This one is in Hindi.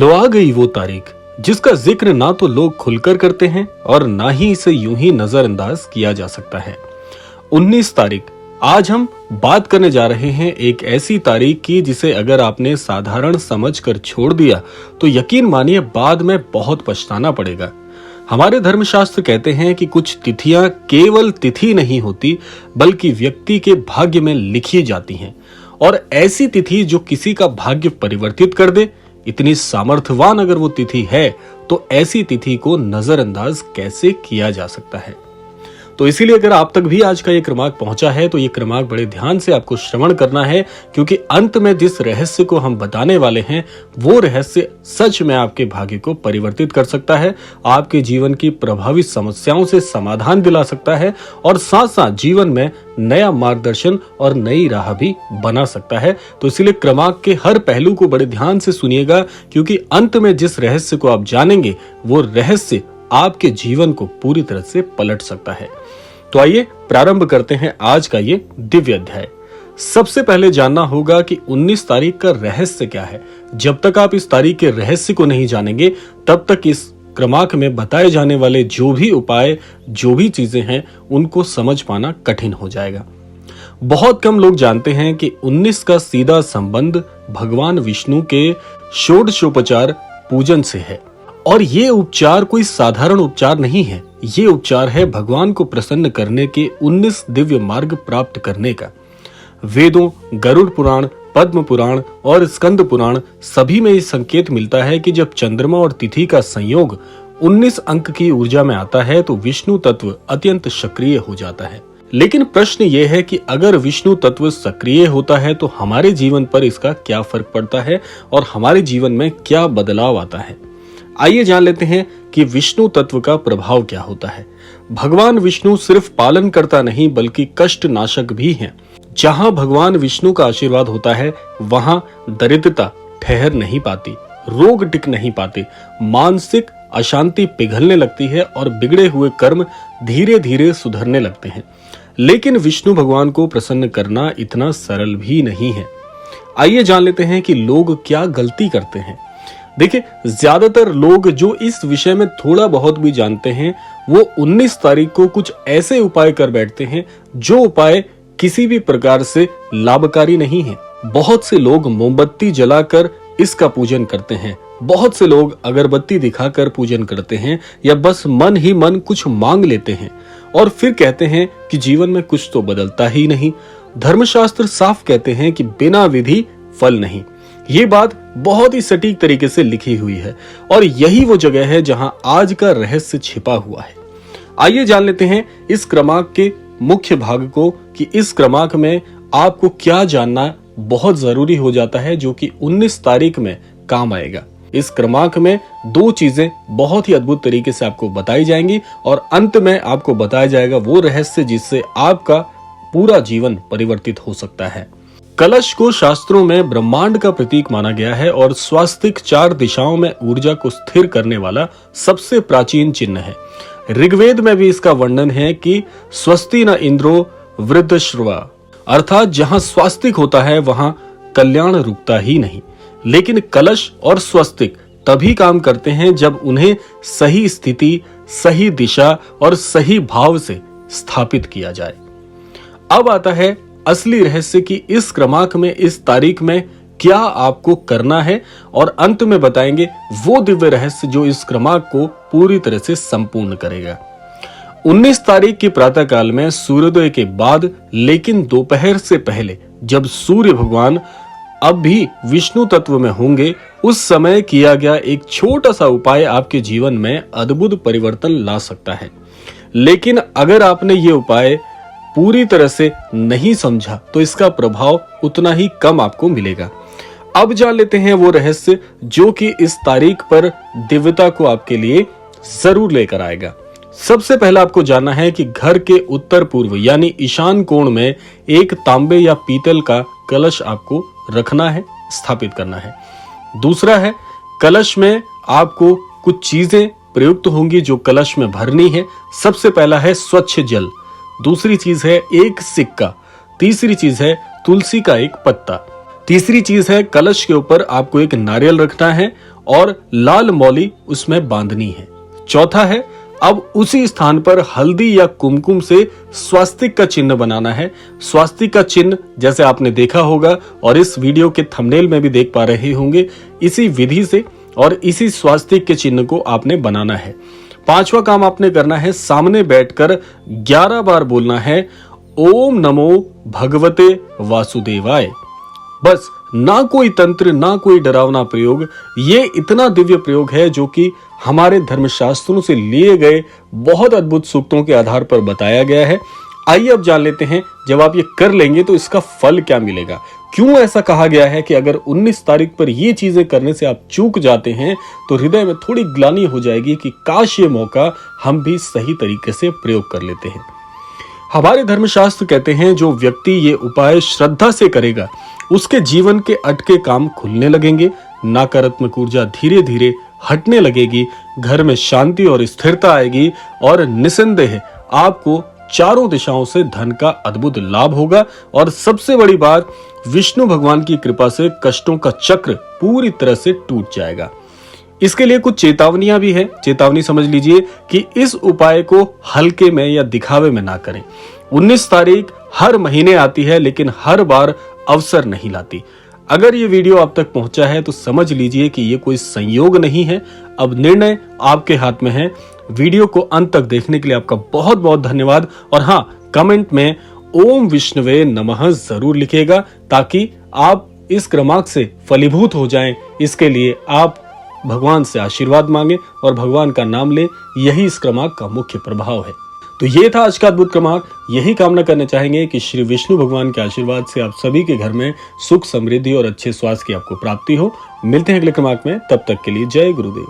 लो आ गई वो तारीख जिसका जिक्र ना तो लोग खुलकर करते हैं और ना ही इसे यूं ही नजरअंदाज किया जा सकता है। 19 तारीख। आज हम बात करने जा रहे हैं एक ऐसी तारीख की जिसे अगर आपने साधारण समझकर छोड़ दिया तो यकीन मानिए बाद में बहुत पछताना पड़ेगा। हमारे धर्मशास्त्र कहते हैं कि कुछ तिथियां केवल तिथि नहीं होती बल्कि व्यक्ति के भाग्य में लिखी जाती हैं, और ऐसी तिथि जो किसी का भाग्य परिवर्तित कर दे, इतनी सामर्थ्यवान अगर वो तिथि है तो ऐसी तिथि को नजरअंदाज कैसे किया जा सकता है। तो इसीलिए अगर आप तक भी आज का ये क्रमांक पहुंचा है तो ये क्रमांक बड़े ध्यान से आपको श्रवण करना है, क्योंकि अंत में जिस रहस्य को हम बताने वाले हैं वो रहस्य सच में आपके भाग्य को परिवर्तित कर सकता है, आपके जीवन की प्रभावित समस्याओं से समाधान दिला सकता है और साथ साथ जीवन में नया मार्गदर्शन और नई राह भी बना सकता है। तो इसीलिए क्रमांक के हर पहलू को बड़े ध्यान से सुनिएगा, क्योंकि अंत में जिस रहस्य को आप जानेंगे वो रहस्य आपके जीवन को पूरी तरह से पलट सकता है। तो आइए प्रारंभ करते हैं आज का ये दिव्य अध्याय। सबसे पहले जानना होगा कि 19 तारीख का रहस्य क्या है। जब तक आप इस तारीख के रहस्य को नहीं जानेंगे तब तक इस क्रमांक में बताए जाने वाले जो भी उपाय, जो भी चीजें हैं, उनको समझ पाना कठिन हो जाएगा। बहुत कम लोग जानते हैं कि 19 का सीधा संबंध भगवान विष्णु के षोडशोपचार पूजन से है, और ये उपचार कोई साधारण उपचार नहीं है। ये उपचार है भगवान को प्रसन्न करने के 19 दिव्य मार्ग प्राप्त करने का। वेदों, गरुड़ पुराण, पद्म पुराण और स्कंद पुराण सभी में ये संकेत मिलता है कि जब चंद्रमा और तिथि का संयोग 19 अंक की ऊर्जा में आता है तो विष्णु तत्व अत्यंत सक्रिय हो जाता है। लेकिन प्रश्न ये है कि अगर विष्णु तत्व सक्रिय होता है तो हमारे जीवन पर इसका क्या फर्क पड़ता है और हमारे जीवन में क्या बदलाव आता है। आइए जान लेते हैं कि विष्णु तत्व का प्रभाव क्या होता है। भगवान विष्णु सिर्फ पालन करता नहीं बल्कि कष्ट नाशक भी हैं। जहां भगवान विष्णु का आशीर्वाद होता है वहां दरिद्रता ठहर नहीं पाती, रोग टिक नहीं पाते, मानसिक अशांति पिघलने लगती है और बिगड़े हुए कर्म धीरे धीरे सुधरने लगते हैं। लेकिन विष्णु भगवान को प्रसन्न करना इतना सरल भी नहीं है। आइए जान लेते हैं कि लोग क्या गलती करते हैं। देखिए, ज्यादातर लोग जो इस विषय में थोड़ा बहुत भी जानते हैं वो 19 तारीख को कुछ ऐसे उपाय कर बैठते हैं जो उपाय किसी भी प्रकार से लाभकारी नहीं है। बहुत से लोग मोमबत्ती जलाकर इसका पूजन करते हैं, बहुत से लोग अगरबत्ती दिखाकर पूजन करते हैं, या बस मन ही मन कुछ मांग लेते हैं और फिर कहते हैं कि जीवन में कुछ तो बदलता ही नहीं। धर्मशास्त्र साफ कहते हैं कि बिना विधि फल नहीं। ये बात बहुत ही सटीक तरीके से लिखी हुई है और यही वो जगह है जहां आज का रहस्य छिपा हुआ है। आइए जान लेते हैं इस क्रमांक के मुख्य भाग को, कि इस क्रमांक में आपको क्या जानना बहुत जरूरी हो जाता है जो कि 19 तारीख में काम आएगा। इस क्रमांक में दो चीजें बहुत ही अद्भुत तरीके से आपको बताई जाएंगी और अंत में आपको बताया जाएगा वो रहस्य जिससे आपका पूरा जीवन परिवर्तित हो सकता है। कलश को शास्त्रों में ब्रह्मांड का प्रतीक माना गया है और स्वास्तिक 4 दिशाओं में ऊर्जा को स्थिर करने वाला सबसे प्राचीन चिन्ह है। ऋग्वेद में भी इसका वर्णन है कि स्वस्ति न इंद्रो वृद्धश्रवा, अर्थात जहां स्वास्तिक होता है वहां कल्याण रुकता ही नहीं। लेकिन कलश और स्वस्तिक तभी काम करते हैं जब उन्हें सही स्थिति, सही दिशा और सही भाव से स्थापित किया जाए। अब आता है असली रहस्य कि इस क्रमांक में, इस तारीख में क्या आपको करना है, और अंत में बताएंगे वो दिव्य रहस्य जो इस क्रमांक को पूरी तरह से संपूर्ण करेगा। 19 तारीख की प्रातः काल में सूर्योदय के बाद, लेकिन दोपहर से पहले, जब सूर्य भगवान अब भी विष्णु तत्व में होंगे, उस समय किया गया एक छोटा सा उपाय आपके जीवन में अद्भुत परिवर्तन ला सकता है। लेकिन अगर आपने ये उपाय पूरी तरह से नहीं समझा तो इसका प्रभाव उतना ही कम आपको मिलेगा। अब जान लेते हैं वो रहस्य जो कि इस तारीख पर दिव्यता को आपके लिए जरूर लेकर आएगा। सबसे पहला आपको जानना है कि घर के उत्तर पूर्व यानी ईशान कोण में एक तांबे या पीतल का कलश आपको रखना है, स्थापित करना है। दूसरा है, कलश में आपको कुछ चीजें प्रयुक्त होंगी जो कलश में भरनी है। सबसे पहला है स्वच्छ जल, दूसरी चीज है एक सिक्का, तीसरी चीज है तुलसी का एक पत्ता। तीसरी चीज है, कलश के ऊपर आपको एक नारियल रखना है और लाल मौली उसमें बांधनी है। चौथा है, अब उसी स्थान पर हल्दी या कुमकुम से स्वास्तिक का चिन्ह बनाना है। स्वास्तिक का चिन्ह जैसे आपने देखा होगा और इस वीडियो के थंबनेल में भी देख पा रहे होंगे, इसी विधि से और इसी स्वास्तिक के चिन्ह को आपने बनाना है। पांचवा काम आपने करना है, सामने बैठकर 11 बार बोलना है, ओम नमो भगवते वासुदेवाय। बस, ना कोई तंत्र, ना कोई डरावना प्रयोग, ये इतना दिव्य प्रयोग है जो कि हमारे धर्मशास्त्रों से लिए गए बहुत अद्भुत सूक्तों के आधार पर बताया गया है। आइए अब जान लेते हैं, जब आप ये कर लेंगे तो इसका फल क्या मिलेगा। क्यों ऐसा कहा गया है कि अगर 19 तारीख पर ये चीजें करने से आप चूक जाते हैं तो हृदय में थोड़ी ग्लानि हो जाएगी कि काश ये मौका हम भी सही तरीके से प्रयोग कर लेते हैं। हमारे धर्मशास्त्र कहते हैं, जो व्यक्ति ये उपाय श्रद्धा से करेगा उसके जीवन के अटके काम खुलने लगेंगे, नकारात्मक ऊर्जा धीरे धीरे हटने लगेगी, घर में शांति और स्थिरता आएगी और निसंदेह आपको चारों दिशाओं से धन का अद्भुत लाभ होगा। और सबसे बड़ी बात, विष्णु भगवान की कृपा से कष्टों का चक्र पूरी तरह से टूट जाएगा। इसके लिए कुछ चेतावनियां भी है। चेतावनी समझ लीजिए कि इस उपाय को हल्के में या दिखावे में ना करें। 19 तारीख हर महीने आती है लेकिन हर बार अवसर नहीं लाती। अगर ये वीडियो आप तक पहुंचा है तो समझ लीजिए कि ये कोई संयोग नहीं है। अब निर्णय आपके हाथ में है। वीडियो को अंत तक देखने के लिए आपका बहुत बहुत धन्यवाद। और हाँ, कमेंट में ओम विष्णुवे नमः जरूर लिखिएगा ताकि आप इस क्रमांक से फलीभूत हो जाएं। इसके लिए आप भगवान से आशीर्वाद मांगे और भगवान का नाम ले, यही इस क्रमांक का मुख्य प्रभाव है। तो ये था आज का अद्भुत क्रमांक। यही कामना करना चाहेंगे कि श्री विष्णु भगवान के आशीर्वाद से आप सभी के घर में सुख, समृद्धि और अच्छे स्वास्थ्य की आपको प्राप्ति हो। मिलते हैं अगले क्रमांक में, तब तक के लिए जय गुरुदेव।